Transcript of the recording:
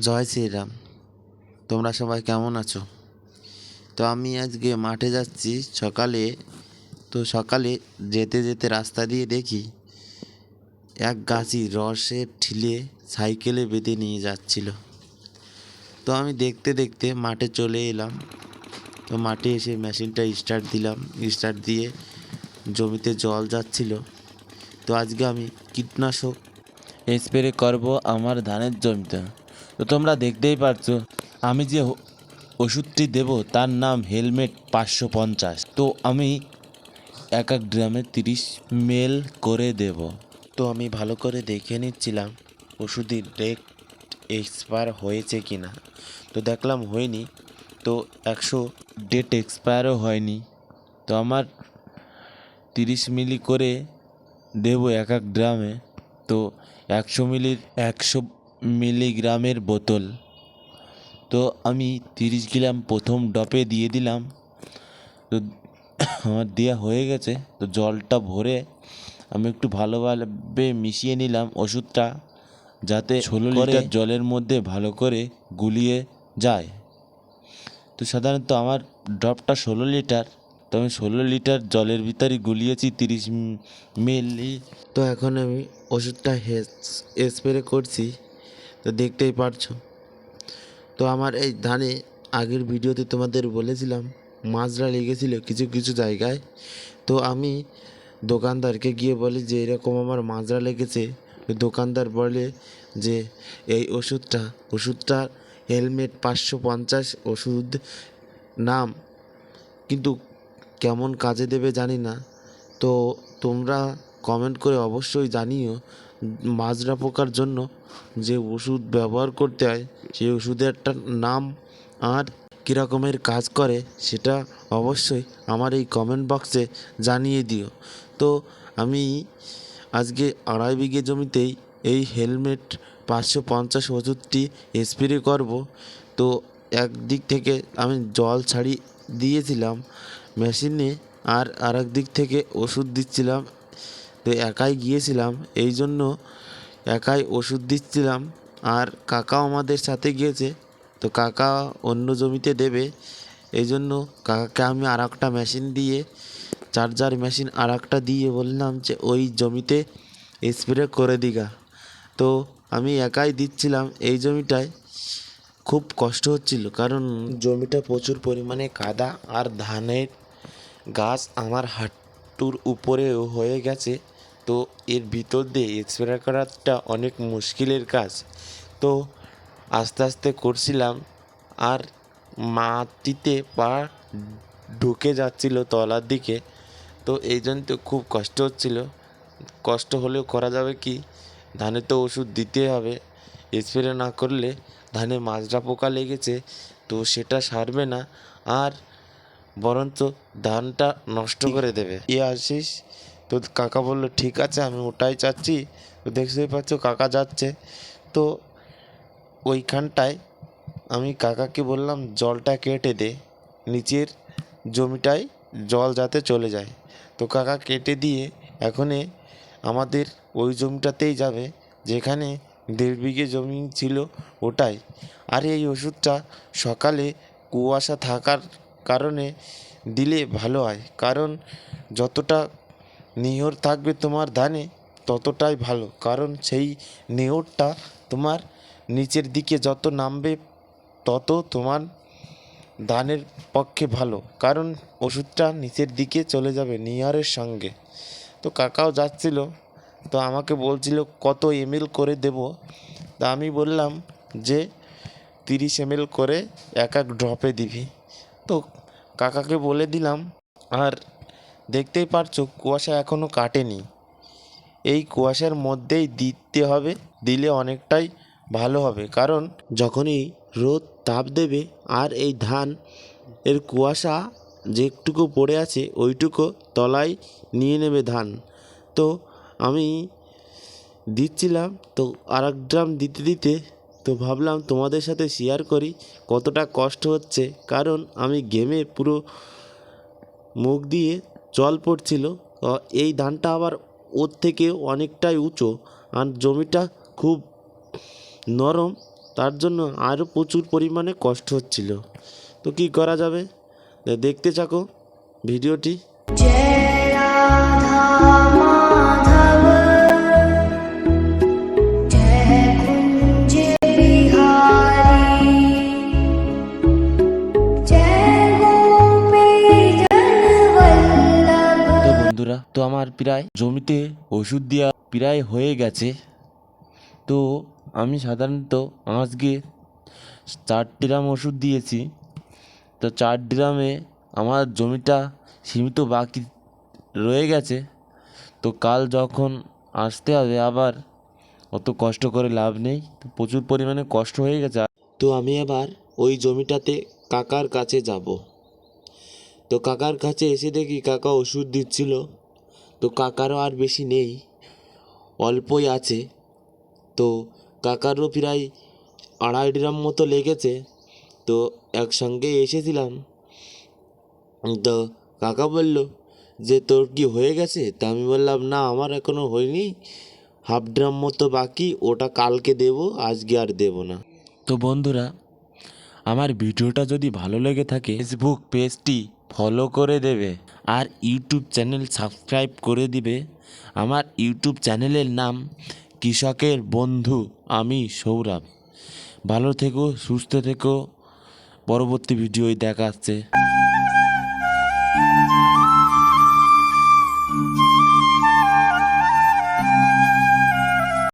জয় শ্রীরাম। তোমরা সবাই কেমন আছো? তো আমি আজকে মাঠে যাচ্ছি সকালে। সকালে যেতে যেতে রাস্তা দিয়ে দেখি এক গাছি রসের ঠিলে সাইকেলে বেঁধে নিয়ে যাচ্ছিল। তো আমি দেখতে দেখতে মাঠে চলে এলাম। তো মাঠে এসে মেশিনটা স্টার্ট দিলাম। স্টার্ট দিয়ে জমিতে জল যাচ্ছিল। তো আজকে আমি কীটনাশক স্প্রে করব আমার ধানের জমিতে। তো তোমরা দেখতেই পারছো আমি যে ওষুধটি দেব তার নাম হেলমেট 550। তো আমি এক এক ড্রামে 30 ml করে দেব। তো আমি ভালো করে দেখে নিচ্ছিলাম ওষুধের ডেট এক্সপায়ার হয়েছে কি না। তো দেখলাম হয়নি। তো 100 ডেট এক্সপায়ারও হয়নি। তো আমার 30 মিলি করে দেব এক এক ড্রামে। তো 100 মিলিগ্রামের বোতল। তো আমি 30 গ্রাম প্রথম ডপে দিয়ে দিলাম। তো আমার দেওয়া হয়ে গেছে। তো জলটা ভরে আমি একটু ভালোভাবে মিশিয়ে নিলাম ওষুধটা, যাতে 16 লিটার জলের মধ্যে ভালো করে গুলিয়ে যায়। তো সাধারণত আমার ড্রপটা 16 লিটার। তো আমি 16 লিটার জলের ভিতরে গুলিয়েছি 30 মিলি। তো এখন আমি ওষুধটা স্প্রে করছি। তো দেখতেই পারছো। তো আমার এই ধানে আগের ভিডিওতে তোমাদের বলেছিলাম মাজরা লেগেছিল কিছু কিছু জায়গায়। তো আমি দোকানদারকে গিয়ে বলি যে এরকম আমার মাজরা লেগেছে। দোকানদার বলে যে এই ওষুধটা হেলমেট 550 ওষুধ নাম, কিন্তু কেমন কাজে দেবে জানি না। তো তোমরা কমেন্ট করে অবশ্যই জানিও মাজরা পোকার জন্য যে ওষুধ ব্যবহার করতে হয় সেই ওষুধের একটা নাম আর কী রকমের কাজ করে সেটা অবশ্যই আমার এই কমেন্ট বক্সে জানিয়ে দিও। তো আমি আজকে 2.5 বিঘে জমিতেই এই হেলমেট 550 ওষুধটি স্প্রে করব। তো একদিক থেকে আমি জল ছাড়িয়ে দিয়েছিলাম মেশিনে, আর আরেক দিক থেকে ওষুধ দিচ্ছিলাম। তো একাই গিয়েছিলাম, এই জন্য একাই ওষুধ দিচ্ছিলাম। আর কাকাও আমাদের সাথে গিয়েছে। তো কাকা অন্য জমিতে দেবে, এই জন্য কাকাকে আমি আর একটা মেশিন দিয়ে, চার্জার মেশিন আর একটা দিয়ে বললাম যে ওই জমিতে স্প্রে করে দিগা। তো আমি একাই দিচ্ছিলাম এই জমিটায়। খুব কষ্ট হচ্ছিল কারণ জমিটা প্রচুর পরিমাণে কাদা আর ধানের গাছ আমার হাঁটুর উপরেও হয়ে গেছে। তো এর ভিতর দিয়ে স্প্রে করাটা অনেক মুশকিলের কাজ। তো আস্তে আস্তে করছিলাম, আর মাটিতে পা ঢুকে যাচ্ছিল তলার দিকে। তো এই জন্য তো খুব কষ্ট হচ্ছিল। কষ্ট হলেও করা যাবে কি, ধানে তো ওষুধ দিতে হবে। স্প্রে না করলে ধানে মাজরা পোকা লেগেছে, তো সেটা সারবে না, আর বরঞ্চ ধানটা নষ্ট করে দেবে। আসিস। তো কাকা বললো ঠিক আছে, আমি ওটাই চাচ্ছি। তো দেখতেই পাচ্ছ কাকা যাচ্ছে। তো ওইখানটায় আমি কাকাকে বললাম জলটা কেটে দে, নিচের জমিটায় জল যাতে চলে যায়। তো কাকা কেটে দিয়ে এখনে আমাদের ওই জমিটাতেই যাবে যেখানে 1.5 বিঘে জমি ছিল ওটাই। আর এই ওষুধটা সকালে কুয়াশা থাকার কারণে দিলে ভালো হয়, কারণ যতটা নিহর থাকবে তোমার ধানে ততটাই ভালো, কারণ সেই নিহরটা তোমার নিচের দিকে যত নামবে তত তোমার ধানের পক্ষে ভালো, কারণ ওষুধটা নিচের দিকে চলে যাবে নিহরের সঙ্গে। তো কাকাও যাচ্ছিল। তো আমাকে বলছিল কত ml করে দেব। তা আমি বললাম যে 30 ml করে এক এক ড্রপে দিবি। তো কাকাকে বলে দিলাম। আর দেখতেই পারছো কুয়াশা এখনও কাটেনি, এই কুয়াশার মধ্যেই দিতে হবে, দিলে অনেকটাই ভালো হবে, কারণ যখনই রোদ তাপ দেবে আর এই ধান এর কুয়াশা যেটুকু পড়ে আছে ওইটুকু তলায় নিয়ে নেবে ধান। তো আমি দিচ্ছিলাম, তো আর এক ড্রাম দিতে দিতে তো ভাবলাম তোমাদের সাথে শেয়ার করি কতটা কষ্ট হচ্ছে, কারণ আমি ঘেমে পুরো মুখ দিয়ে জল পড়ছিল। এই ধানটা আবার ওর থেকে অনেকটাই উঁচু, আর জমিটা খুব নরম, তার জন্য আরও প্রচুর পরিমাণে কষ্ট হচ্ছিল। তো কী করা যাবে, দেখতে থাকো ভিডিওটি। जय राधा माधव जय कुंज बिहारी जय गोपी जनवल्लभ। তো বন্ধুরা, তো আমার প্রায় জমিতে ওষুধ দেওয়া প্রায় হয়ে গেছে। তো আমি সাধারণত আজকে 4 ড্রাম ওষুধ দিয়েছি। তো 4 ড্রামে আমার জমিটা সীমিত বাকি রয়ে গেছে। তো কাল যখন আসতে হবে আবার, অত কষ্ট করে লাভ নেই, তো প্রচুর পরিমাণে কষ্ট হয়ে গেছে। তো আমি এবার ওই জমিটাতে কাকার কাছে যাব। তো কাকার কাছে এসে দেখি কাকা ওষুধ দিচ্ছিল। তো কাকারও আর বেশি নেই, অল্পই আছে। তো কাকারও প্রায় 2.5 ড্রাম মতো লেগেছে। তো একসঙ্গে এসেছিলাম। তো কাকা বলল যে তোর কি হয়ে গেছে? তা আমি বললাম না, আমার এখনও হয়নি, 1/2 ড্রাম মতো বাকি, ওটা কালকে দেবো, আজকে আর দেবো না। তো বন্ধুরা, আমার ভিডিওটা যদি ভালো লেগে থাকে ফেসবুক পেজটি ফলো করে দেবে আর ইউটিউব চ্যানেল সাবস্ক্রাইব করে দিবে। আমার ইউটিউব চ্যানেলের নাম কৃষকের বন্ধু, আমি সৌরভ। ভালো থেকো, সুস্থ থেকো, পরবর্তী ভিডিওয় দেখা হচ্ছে।